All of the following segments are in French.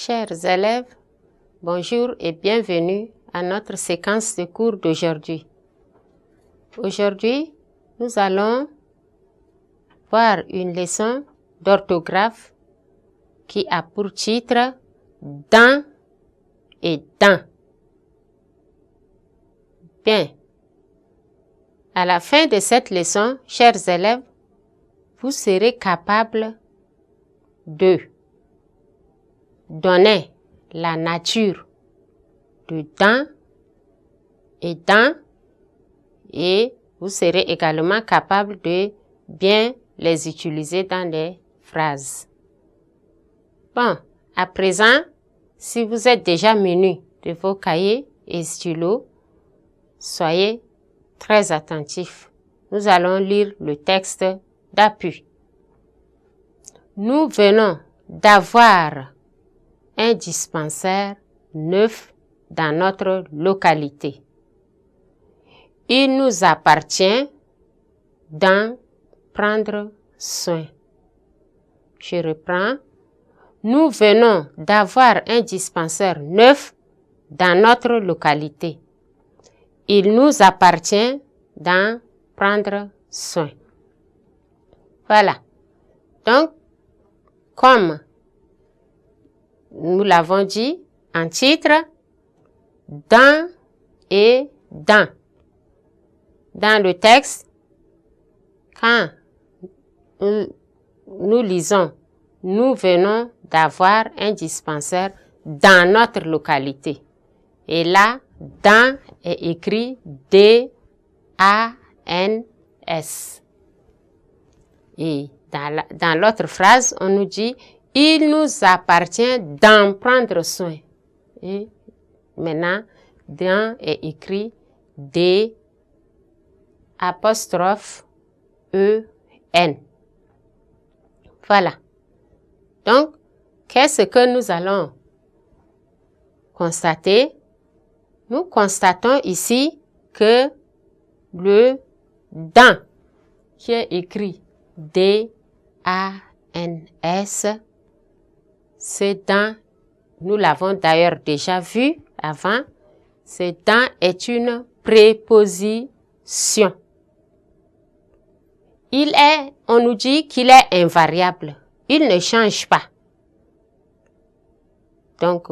Chers élèves, bonjour et bienvenue à notre séquence de cours d'aujourd'hui. Aujourd'hui, nous allons voir une leçon d'orthographe qui a pour titre « Dans » et « dans ». Bien, à la fin de cette leçon, chers élèves, vous serez capables de donner la nature de dans et vous serez également capable de bien les utiliser dans les phrases. Bon, à présent, si vous êtes déjà munis de vos cahiers et stylos, soyez très attentifs. Nous allons lire le texte d'appui. Nous venons d'avoir un dispensaire neuf dans notre localité. Il nous appartient d'en prendre soin. Je reprends. Nous venons d'avoir un dispensaire neuf dans notre localité. Il nous appartient d'en prendre soin. Voilà. Donc, comme nous l'avons dit en titre, dans et dans. Dans le texte, quand nous lisons, nous venons d'avoir un dispensaire dans notre localité. Et là, dans est écrit D-A-N-S. Et dans l'autre phrase, on nous dit il nous appartient d'en prendre soin. Et maintenant, dans est écrit D''E''N. Voilà. Donc, qu'est-ce que nous allons constater? Nous constatons ici que le dans qui est écrit D-A-N-S, ce dans, nous l'avons d'ailleurs déjà vu avant, ce dans est une préposition. On nous dit qu'il est invariable. Il ne change pas. Donc,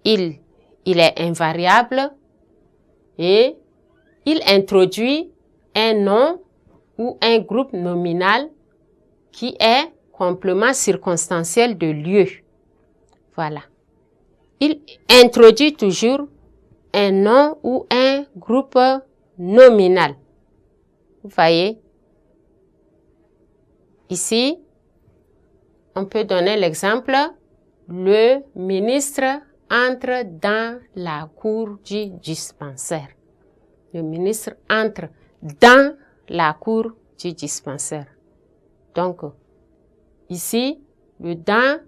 il est invariable et il introduit un nom ou un groupe nominal qui est complément circonstanciel de lieu. Voilà. Il introduit toujours un nom ou un groupe nominal. Vous voyez? Ici, on peut donner l'exemple. Le ministre entre dans la cour du dispensaire. Le ministre entre dans la cour du dispensaire. Donc, ici, le dans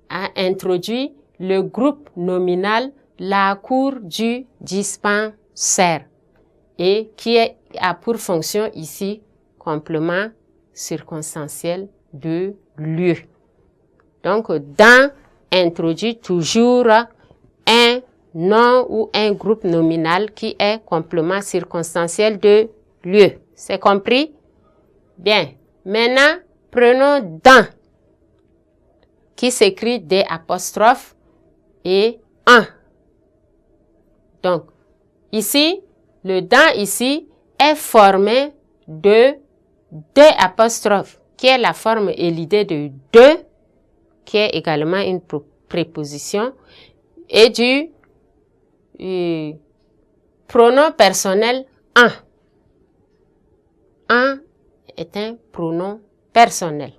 a introduit le groupe nominal la cour du dispensaire et qui a pour fonction ici complément circonstanciel de lieu. Donc, dans introduit toujours un nom ou un groupe nominal qui est complément circonstanciel de lieu. C'est compris? Bien. Maintenant, prenons dans qui s'écrit D' et un. Donc, ici, le dans ici est formé de D' qui est la forme et l'idée de deux, qui est également une préposition, et du pronom personnel un. Un est un pronom personnel.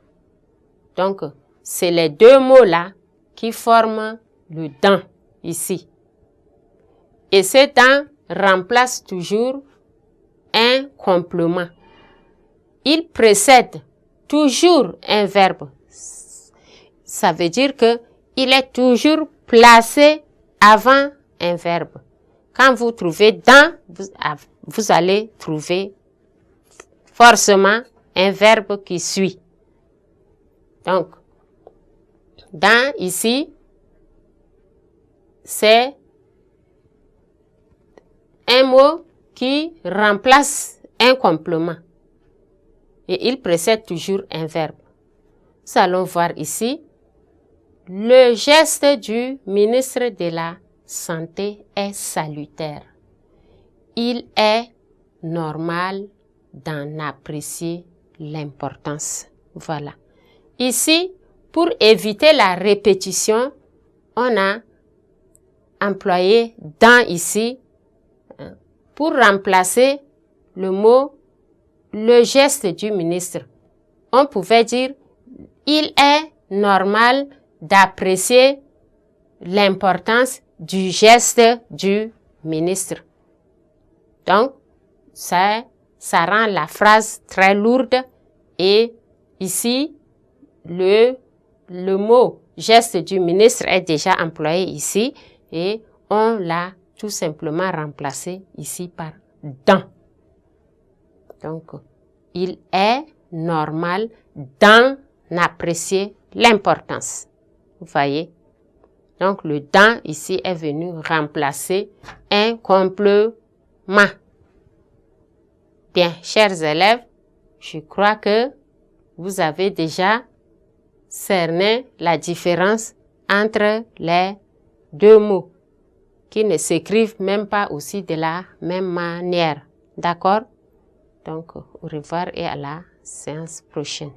Donc, c'est les deux mots-là qui forment le dans ici. Et ce dans remplace toujours un complément. Il précède toujours un verbe. Ça veut dire que il est toujours placé avant un verbe. Quand vous trouvez dans, vous allez trouver forcément un verbe qui suit. Donc, dans ici, c'est un mot qui remplace un complément. Et il précède toujours un verbe. Nous allons voir ici. Le geste du ministre de la Santé est salutaire. Il est normal d'en apprécier l'importance. Voilà. Ici, pour éviter la répétition, on a employé dans ici pour remplacer le mot le geste du ministre. On pouvait dire il est normal d'apprécier l'importance du geste du ministre. Donc, ça rend la phrase très lourde et ici, le mot geste du ministre est déjà employé ici et on l'a tout simplement remplacé ici par dans. Donc, il est normal d'en apprécier l'importance. Vous voyez? Donc, le dans ici est venu remplacer un complément. Bien, chers élèves, je crois que vous avez déjà cerné la différence entre les deux mots qui ne s'écrivent même pas aussi de la même manière. D'accord? Donc, au revoir et à la séance prochaine.